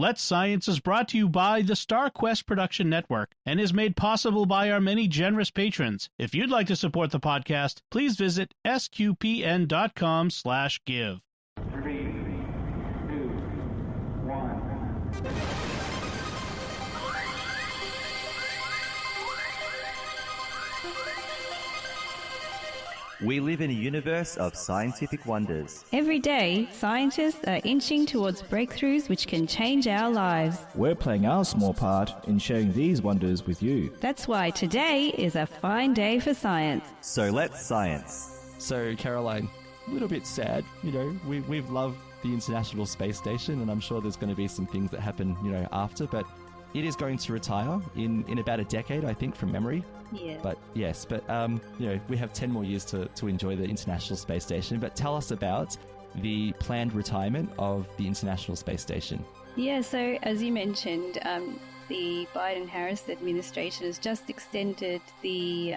Let's Science is brought to you by the StarQuest Production Network and is made possible by our many generous patrons. If you'd like to support the podcast, please visit sqpn.com/give. 3, 2, 1. We live in a universe of scientific wonders. Every day, scientists are inching towards breakthroughs which can change our lives. We're playing our small part in sharing these wonders with you. That's why today is a fine day for science. So let's science. So, Caroline, a little bit sad. We've loved the International Space Station, and I'm sure there's going to be some things that happen, after, but it is going to retire in about a decade, I think, from memory. Yeah. But yes, we have 10 more years to enjoy the International Space Station. But tell us about the planned retirement of the International Space Station. Yeah, so as you mentioned, the Biden-Harris administration has just extended the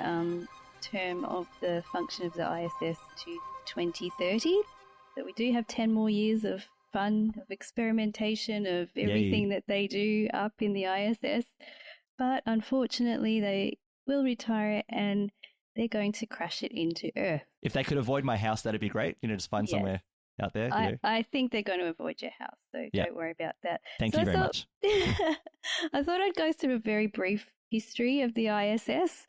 term of the function of the ISS to 2030. So we do have 10 more years of fun, of experimentation, of everything that they do up in the ISS. But unfortunately, they will retire it and they're going to crash it into Earth. If they could avoid my house, that'd be great. Just find somewhere out there. I think they're going to avoid your house, so don't worry about that. Thank you very much. I thought I'd go through a very brief history of the ISS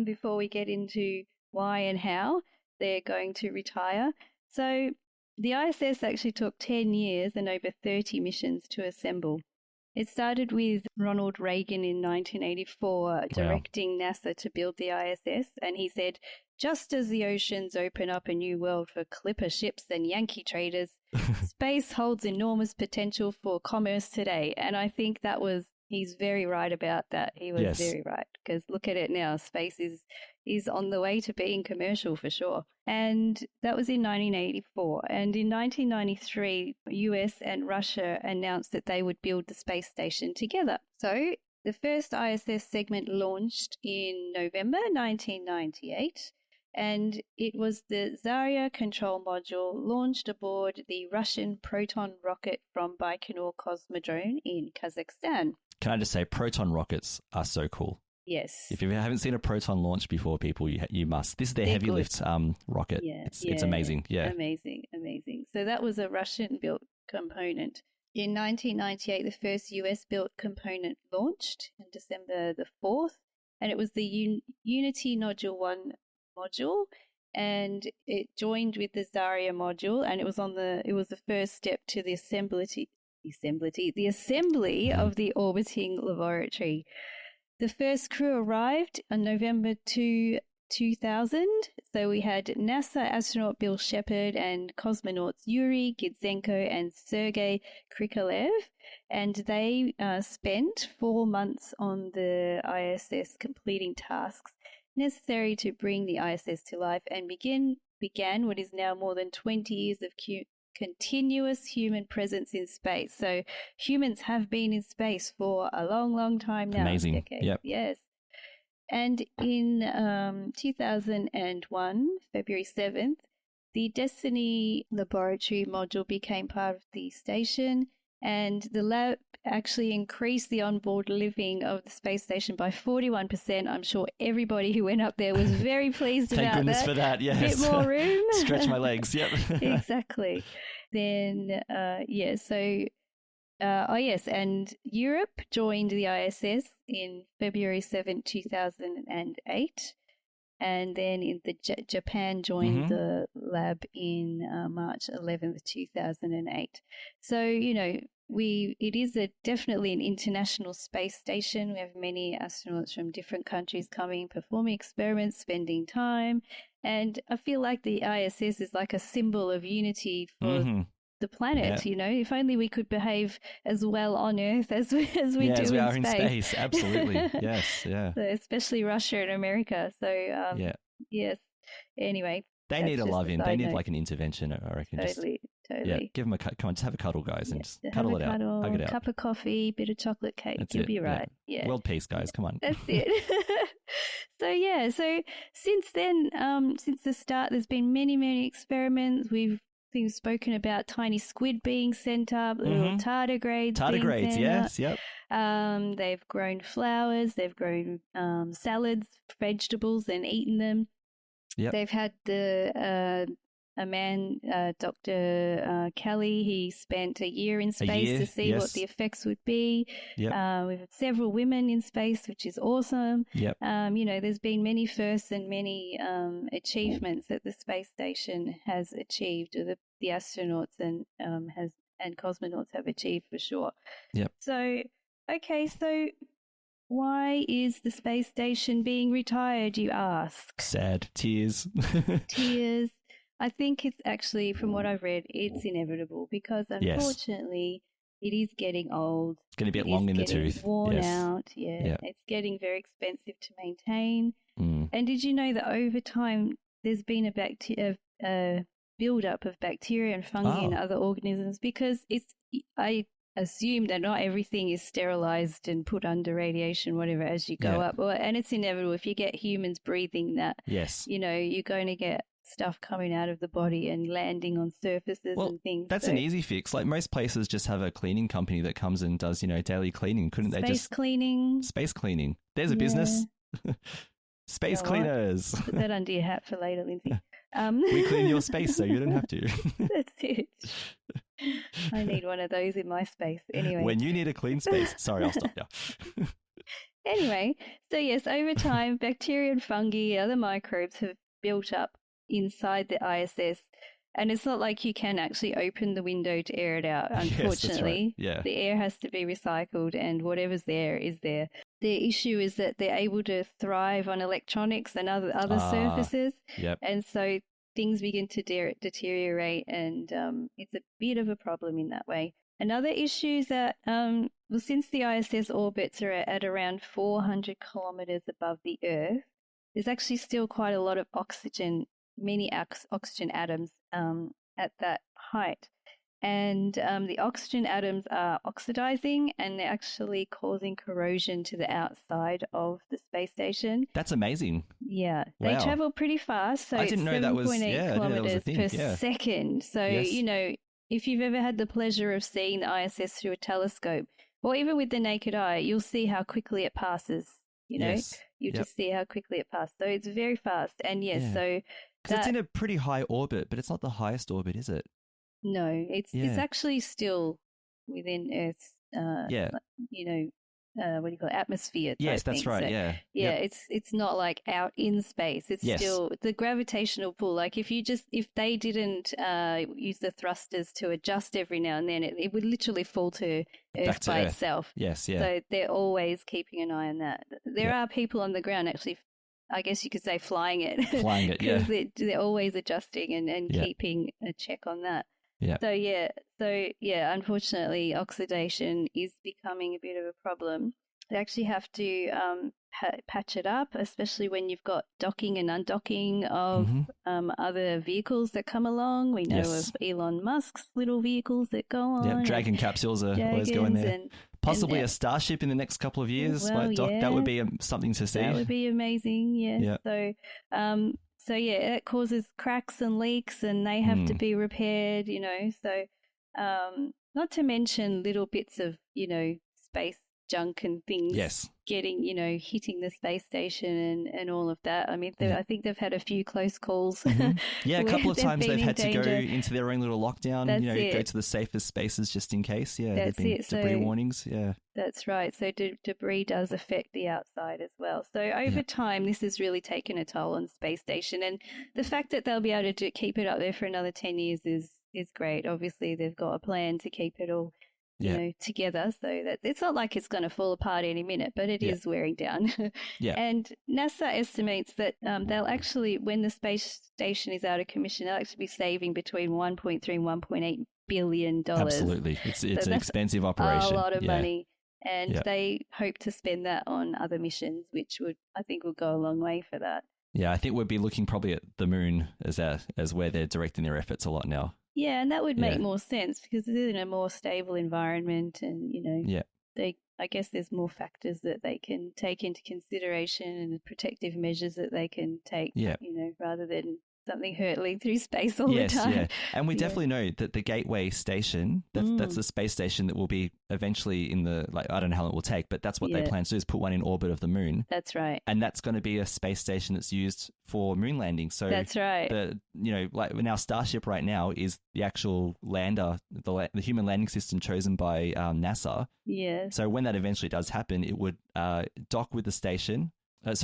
before we get into why and how they're going to retire. So the ISS actually took 10 years and over 30 missions to assemble. It started with Ronald Reagan in 1984 directing NASA to build the ISS, and he said, just as the oceans open up a new world for clipper ships and Yankee traders, space holds enormous potential for commerce today. And I think he's very right about that. He was very right, because look at it now. Space is on the way to being commercial for sure. And that was in 1984. And in 1993, US and Russia announced that they would build the space station together. So the first ISS segment launched in November 1998. And it was the Zarya control module launched aboard the Russian Proton rocket from Baikonur Cosmodrome in Kazakhstan. Can I just say, Proton rockets are so cool. Yes. If you haven't seen a Proton launch before, people, you must. This is their heavy lift rocket. Yeah, it's amazing. Yeah. Amazing. So that was a Russian-built component. In 1998, the first US-built component launched on December the 4th, and it was the Unity Nodule 1 module, and it joined with the Zarya module, and it was the first step to the assembly of the orbiting laboratory. The first crew arrived on November 2, 2000. So we had NASA astronaut Bill Shepard and cosmonauts Yuri Gidzenko and Sergei Krikalev, and they spent 4 months on the ISS completing tasks necessary to bring the ISS to life and began what is now more than 20 years of continuous human presence in space. So humans have been in space for a long, long time now. Amazing. Decades. Yep. Yes. And in 2001, February 7th, the Destiny Laboratory module became part of the station, and the lab actually increased the onboard living of the space station by 41%. I'm sure everybody who went up there was very pleased about that. Thank goodness for that, yes. A bit more room. Stretch my legs, yep. Exactly. Then, and Europe joined the ISS in February 7, 2008. And then Japan joined the lab in March 11th, 2008. So, it is definitely an international space station. We have many astronauts from different countries coming, performing experiments, spending time. And I feel like the ISS is like a symbol of unity for the planet. Yeah. If only we could behave as well on Earth as we do as we are in space. Absolutely. Yes, yeah. So especially Russia and America. So yes. Anyway, they need a love-in. They need like an intervention, I reckon. Totally. Yeah, give them come on, just have a cuddle, guys, and just cuddle it out. Hug it out. Cup of coffee, bit of chocolate cake. You'll be right. Yeah. World peace, guys. Come on. That's it. So since then, since the start, there's been many, many experiments. We've we've spoken about tiny squid being sent up, little tardigrades. Tardigrades, yes, yep. They've grown flowers, they've grown salads, vegetables, and eaten them. Yep. They've had a man, Dr. Kelly, he spent a year in space to see what the effects would be. Yep. We've had several women in space, which is awesome. Yep. There's been many firsts and many achievements that the space station has achieved, or the astronauts and cosmonauts have achieved for sure. Yep. So, why is the space station being retired, you ask? Sad. Tears. Tears. I think it's actually, from what I've read, it's inevitable because unfortunately it is getting old. It's going to be long in the tooth. Worn out. Yeah. It's getting very expensive to maintain. And did you know that over time there's been a build-up of bacteria and fungi and other organisms because I assume that not everything is sterilized and put under radiation, whatever, as you go up. And it's inevitable if you get humans breathing that. Yes. You're going to get stuff coming out of the body and landing on surfaces and things. That's an easy fix. Like most places just have a cleaning company that comes and does, daily cleaning. Couldn't they just... Space cleaning. There's a business. Space cleaners. Put that under your hat for later, Lindsay. We clean your space so you don't have to. That's it. I need one of those in my space. Anyway. When you need a clean space. Sorry, I'll stop now. Anyway, so yes, over time, bacteria and fungi, other microbes have built up inside the ISS, and it's not like you can actually open the window to air it out, unfortunately. Yes, that's right. The air has to be recycled, and whatever's there is there. The issue is that they're able to thrive on electronics and other surfaces, and so things begin to deteriorate, and it's a bit of a problem in that way. Another issue is that since the ISS orbits are at around 400 kilometers above the Earth, there's actually still quite a lot of many oxygen atoms at that height. And the oxygen atoms are oxidizing, and they're actually causing corrosion to the outside of the space station. That's amazing. Yeah. Wow. They travel pretty fast, so I didn't know that was 7.8 kilometers per second. So, if you've ever had the pleasure of seeing the ISS through a telescope, or even with the naked eye, you'll see how quickly it passes. You just see how quickly it passes. So it's very fast. And so because it's in a pretty high orbit, but it's not the highest orbit, is it? No, it's actually still within Earth's what do you call it, atmosphere. Yes, that's right. So, it's not like out in space. It's still the gravitational pull. Like if they didn't use the thrusters to adjust every now and then, it would literally fall to Earth by itself. Yes, yeah. So they're always keeping an eye on that. There are people on the ground actually, I guess you could say flying it. Flying it, yeah. Because they're always adjusting and keeping a check on that. Yeah. So unfortunately, oxidation is becoming a bit of a problem. They actually have to patch it up, especially when you've got docking and undocking of other vehicles that come along. We know of Elon Musk's little vehicles that go on. Yeah, Dragon capsules are always going there. Possibly a Starship in the next couple of years. That would be something to see. That would be amazing, yes. Yeah. So, it causes cracks and leaks, and they have to be repaired, So, not to mention little bits of, space junk and things getting, hitting the space station and all of that. I mean, I think they've had a few close calls. Yeah, a couple of times they've had to go into their own little lockdown, go to the safest spaces just in case. Yeah, that's been debris warnings. Yeah. That's right. So debris does affect the outside as well. So over time, this has really taken a toll on the space station. And the fact that they'll be able to keep it up there for another 10 years is great. Obviously, they've got a plan to keep it all together, so that it's not like it's going to fall apart any minute, but it is wearing down. And NASA estimates that they'll actually, when the space station is out of commission, they'll actually be saving between $1.3 and $1.8 billion. Absolutely, it's an expensive operation. A lot of money, and they hope to spend that on other missions, which I think will go a long way for that. Yeah, I think we'd be looking probably at the moon as where they're directing their efforts a lot now. Yeah, and that would make more sense because it's in a more stable environment, and I guess there's more factors that they can take into consideration and protective measures that they can take. Rather than something hurtling through space all the time. Yeah. And we definitely know that the Gateway station, that's the space station that will be eventually in the, like, I don't know how long it will take, but that's what they plan to do, is put one in orbit of the moon. That's right. And that's going to be a space station that's used for moon landing. So that's right. Like our Starship right now is the actual lander, the human landing system chosen by NASA. Yeah. So when that eventually does happen, it would dock with the station. It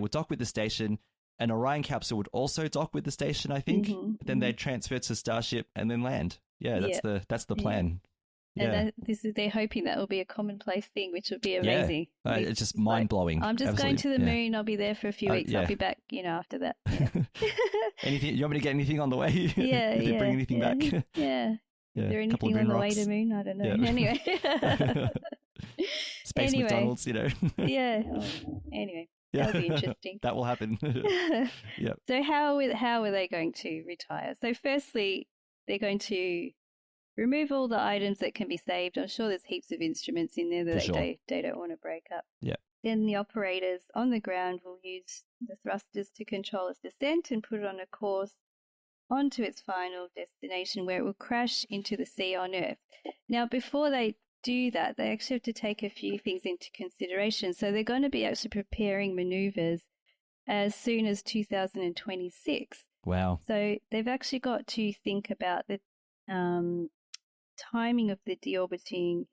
would dock with the station. An Orion capsule would also dock with the station, I think. But then they'd transfer to Starship and then land. Yeah, that's the plan. And they're hoping that will be a commonplace thing, which would be amazing. Yeah. It's just mind blowing. I'm just going to the moon. I'll be there for a few weeks. I'll be back, after that. Yeah. Anything? You want me to get anything on the way? Yeah. Did you bring anything back? Yeah. Is there anything on the way to the moon? I don't know. Yeah. Anyway. Space McDonald's, Yeah. Anyway. That'll be interesting. That will happen. Yep. So how are they going to retire? So firstly, they're going to remove all the items that can be saved. I'm sure there's heaps of instruments in there that they don't want to break up. Yeah. Then the operators on the ground will use the thrusters to control its descent and put it on a course onto its final destination, where it will crash into the sea on Earth. Now, before they do that, they actually have to take a few things into consideration. So they're going to be actually preparing maneuvers as soon as 2026. Wow. So they've actually got to think about the timing of the deorbiting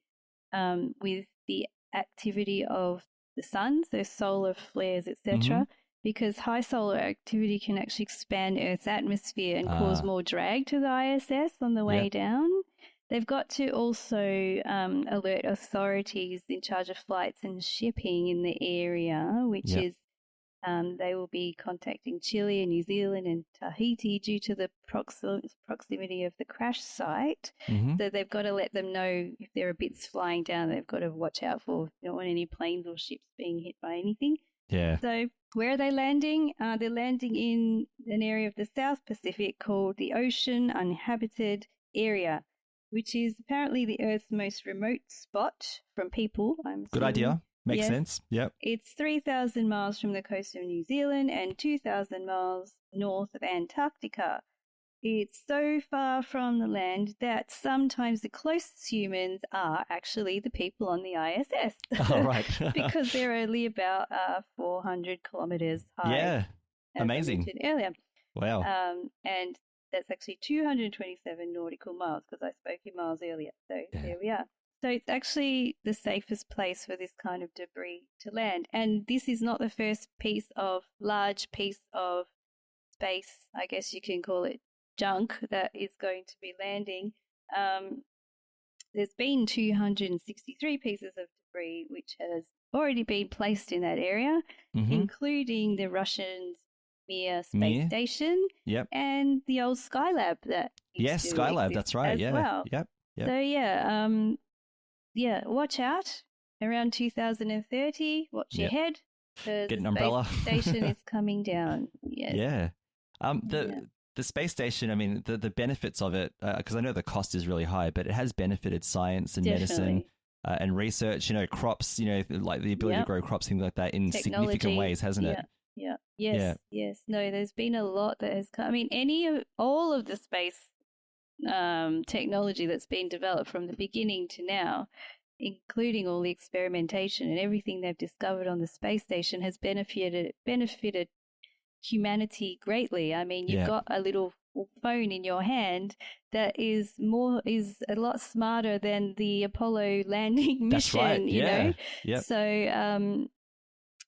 with the activity of the sun, so solar flares, etc. Because high solar activity can actually expand Earth's atmosphere and cause more drag to the ISS on the way down. They've got to also alert authorities in charge of flights and shipping in the area, which is they will be contacting Chile and New Zealand and Tahiti due to the proximity of the crash site. So they've got to let them know if there are bits flying down. They've got to watch out for. They don't want any planes or ships being hit by anything. Yeah. So where are they landing? They're landing in an area of the South Pacific called the Ocean Uninhabited Area, which is apparently the Earth's most remote spot from people. Good idea. Makes sense. Yep. It's 3,000 miles from the coast of New Zealand and 2,000 miles north of Antarctica. It's so far from the land that sometimes the closest humans are actually the people on the ISS. Oh, right. Because they're only about 400 kilometers high. Yeah. Amazing. Earlier. Wow. And that's actually 227 nautical miles, because I spoke in miles earlier. So there we are. So it's actually the safest place for this kind of debris to land. And this is not the first large piece of space, I guess you can call it, junk that is going to be landing. There's been 263 pieces of debris which has already been placed in that area, including the Russian Mir space station and the old Skylab that Skylab, that's right. Well. Yep. So watch out around 2030. Watch your head. Get an umbrella. The station is coming down. Yes. Yeah. The space station, I mean, the benefits of it, because I know the cost is really high, but it has benefited science and medicine and research, crops, like the ability to grow crops, things like that in significant ways, hasn't it? Yeah. Yes. No, there's been a lot that has come. I mean, all of the space technology that's been developed from the beginning to now, including all the experimentation and everything they've discovered on the space station, has benefited humanity greatly. I mean, you've got a little phone in your hand that is a lot smarter than the Apollo landing mission. That's right. You know. Yep. So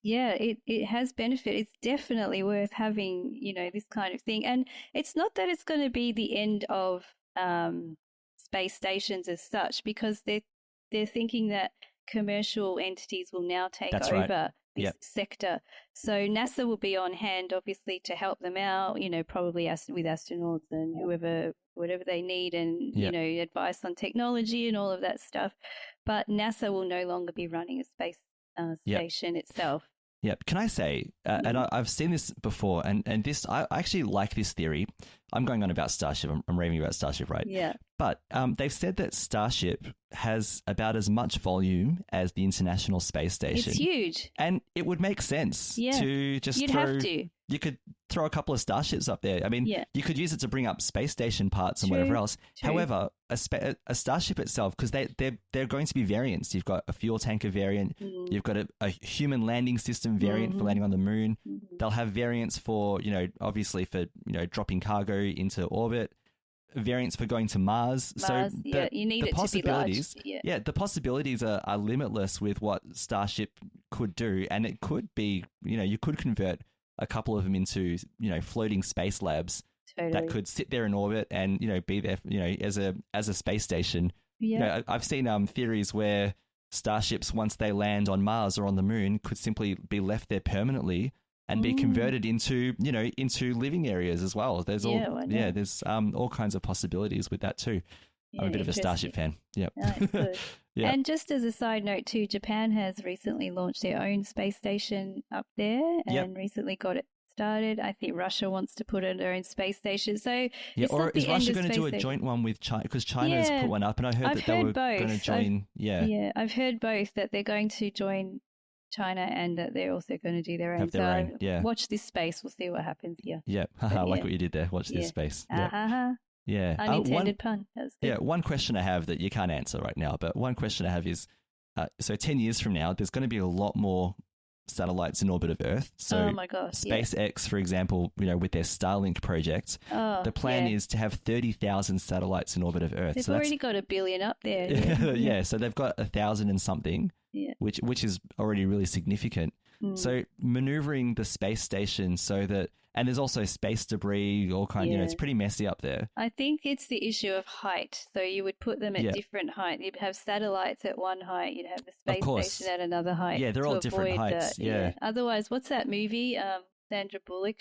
it has benefit. It's definitely worth having, this kind of thing. And it's not that it's going to be the end of space stations as such, because they're thinking that commercial entities will now take over this sector. So NASA will be on hand, obviously, to help them out, probably with astronauts and whatever they need, and, advice on technology and all of that stuff. But NASA will no longer be running a space station itself. Yep. Can I say, and I've seen this before, and this, I actually like this theory. I'm going on about Starship. I'm raving about Starship, right? Yeah. But they've said that Starship has about as much volume as the International Space Station. It's huge. And it would make sense to just You'd have to. you could throw a couple of starships up there. I mean, you could use it to bring up space station parts and whatever else. However, a starship itself, because they're going to be variants. You've got a fuel tanker variant. You've got a human landing system variant for landing on the moon. They'll have variants for, obviously for, dropping cargo into orbit. Variants for going to Mars. So you need it to be large. The possibilities are limitless with what Starship could do, and it could be, you could convert a couple of them into, floating space labs that could sit there in orbit and, be there, as a space station. I've seen theories where starships, once they land on Mars or on the moon, could simply be left there permanently and be converted into, into living areas as well. There's there's all kinds of possibilities with that too. I'm a bit of a Starship fan. Yep. Good. And just as a side note too, Japan has recently launched their own space station up there and recently got it started. I think Russia wants to put in their own space station. So or is Russia going to do a joint one with China? Because China's put one up, and I heard that they were going to join. I've heard both, that they're going to join China and that they're also going to do their own. Have their own, watch this space. We'll see what happens here. Yeah, I like what you did there. Watch this space. Yeah. Unintended pun. One question I have that you can't answer right now, but one question I have is, so 10 years from now, there's going to be a lot more satellites in orbit of Earth. So oh my gosh, SpaceX, for example, with their Starlink project, the plan is to have 30,000 satellites in orbit of Earth. They've already got 1 billion up there. So they've got 1,000 and something, which is already really significant. So maneuvering the space station so that, and there's also space debris, all kind. It's pretty messy up there. I think it's the issue of height. So you would put them at different height. You'd have satellites at one height. You'd have the space station at another height. Yeah, they're all different heights. Otherwise, what's that movie? Sandra Bullock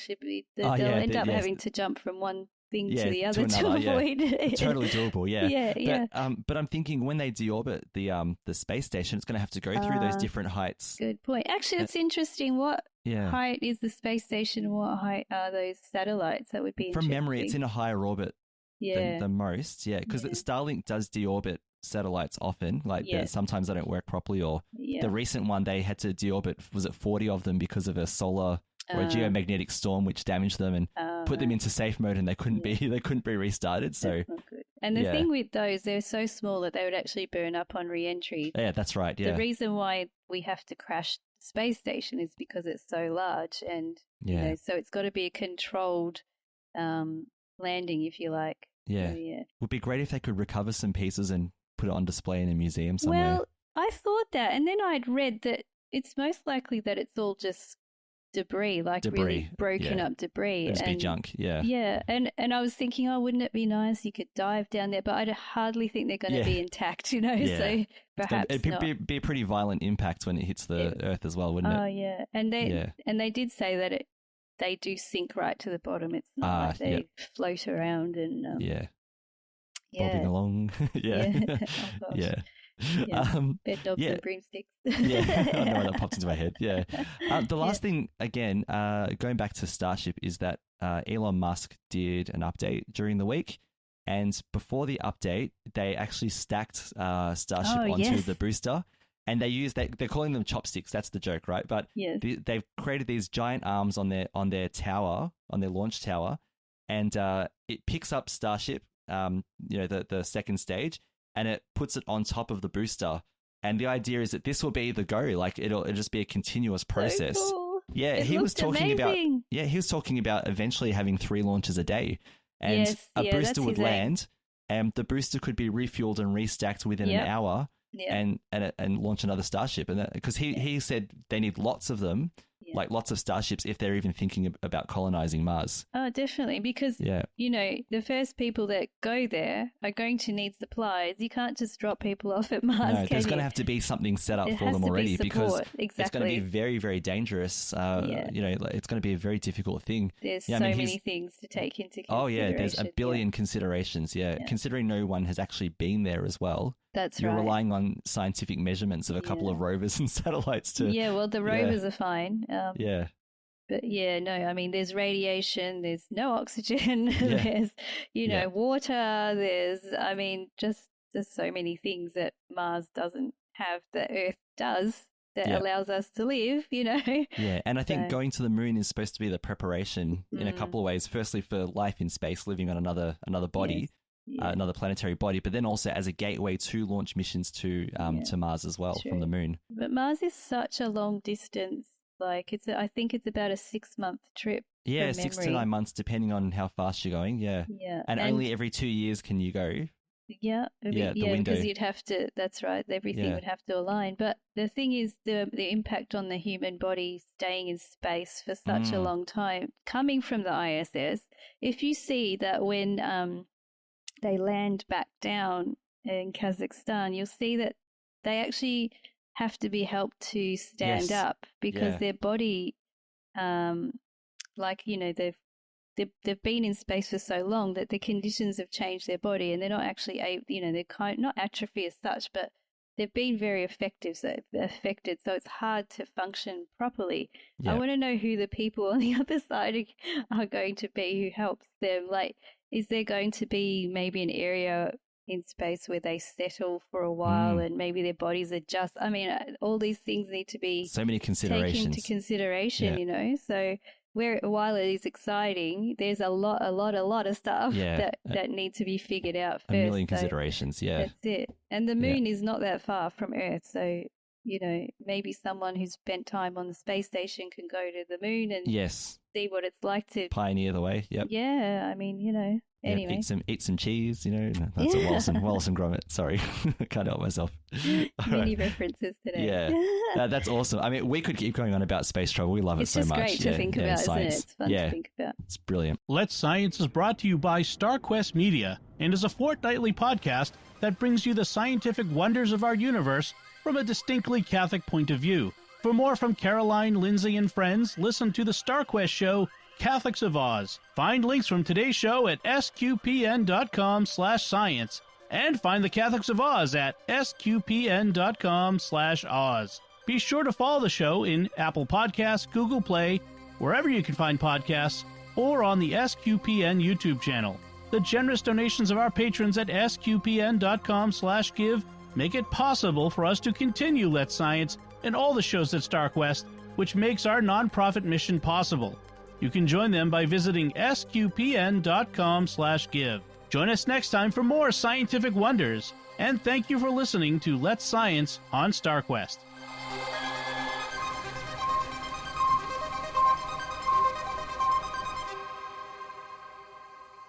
they'll end up having to jump from one thing to the other to avoid. Totally doable. But I'm thinking when they deorbit the space station, it's going to have to go through those different heights. Good point. Actually, it's interesting. What height is the space station? What height are those satellites? That would be from memory. It's in a higher orbit than most. Because Starlink does deorbit satellites often. Sometimes they don't work properly. Or the recent one, they had to deorbit. Was it 40 of them because of a solar or a geomagnetic storm which damaged them and put them into safe mode, and they couldn't be restarted. So that's not good. And the thing with those, they're so small that they would actually burn up on re-entry. Yeah, that's right. Yeah. The reason why we have to crash the space station is because it's so large, and so it's got to be a controlled landing, if you like. Yeah. So, would be great if they could recover some pieces and put it on display in a museum somewhere. Well, I thought that, and then I'd read that it's most likely that it's all just debris, really broken up debris. It'd be junk, and I was thinking, wouldn't it be nice you could dive down there, but I hardly think they're going to be intact, so perhaps it'd be a pretty violent impact when it hits the Earth as well, wouldn't it? And they did say that they do sink right to the bottom. It's not like they float around and bobbing along. Bed dogs and broomsticks. I know that popped into my head. The last thing, again, going back to Starship, is that Elon Musk did an update during the week, and before the update, they actually stacked Starship onto the booster, and they're calling them chopsticks. That's the joke, right? But they've created these giant arms on their tower, on their launch tower, and it picks up Starship, the second stage, and it puts it on top of the booster. And the idea is that this will be the go. It'll just be a continuous process. So cool. He was talking about eventually having 3 launches a day, and a booster would land, and the booster could be refueled and restacked within an hour, and launch another Starship. And because he said they need lots of them. Lots of starships if they're even thinking about colonizing Mars. Oh, definitely. Because, the first people that go there are going to need supplies. You can't just drop people off at Mars, No, there's going to have to be something set up for them already, because it's going to be very, very dangerous. It's going to be a very difficult thing. There's many things to take into consideration. Oh, yeah, there's a billion considerations, considering no one has actually been there as well. That's You're relying on scientific measurements of a couple of rovers and satellites to... Yeah, well, the rovers are fine. But there's radiation, there's no oxygen, there's, water, there's, just so many things that Mars doesn't have that Earth does. that allows us to live, Yeah, and I think going to the moon is supposed to be the preparation in a couple of ways. Firstly, for life in space, living on another body, another planetary body, but then also as a gateway to launch missions to Mars as well from the moon. But Mars is such a long distance. Like I think it's about a 6-month trip. Yeah, 6 to 9 months, depending on how fast you're going. Yeah, and only every 2 years can you go. Yeah, the window. because you'd have to. That's right. Everything would have to align. But the thing is, the impact on the human body staying in space for such a long time, coming from the ISS. If you see that when they land back down in Kazakhstan, you'll see that they actually have to be helped to stand up because their body, they've been in space for so long that the conditions have changed their body, and they're not actually they're not atrophy as such, but they've been very affected, so it's hard to function properly. I want to know who the people on the other side are going to be who helps them. Like, is there going to be maybe an area in space where they settle for a while and maybe their bodies adjust? I mean, all these things need to be so many considerations taken into consideration, so while it is exciting, there's a lot of stuff that need to be figured out first. A million considerations, That's it. And the moon is not that far from Earth, so maybe someone who's spent time on the space station can go to the moon and see what it's like to pioneer the way. Yep. Yeah, I mean, anyway. Eat some cheese, that's a Wallace and Gromit. Sorry, I can't help myself. Many references today. Yeah, that's awesome. I mean, we could keep going on about space travel. We love it so much. It's just great to think about, science. Isn't it? It's fun to think about. It's brilliant. Let's Science is brought to you by StarQuest Media and is a fortnightly podcast that brings you the scientific wonders of our universe from a distinctly Catholic point of view. For more from Caroline, Lindsay, and friends, listen to the StarQuest show, Catholics of Oz. Find links from today's show at sqpn.com/science and find the Catholics of Oz at sqpn.com/Oz. Be sure to follow the show in Apple Podcasts, Google Play, wherever you can find podcasts, or on the SQPN YouTube channel. The generous donations of our patrons at sqpn.com/give make it possible for us to continue Let's Science and all the shows at StarQuest, which makes our nonprofit mission possible. You can join them by visiting sqpn.com/give. Join us next time for more scientific wonders, and thank you for listening to Let's Science on StarQuest.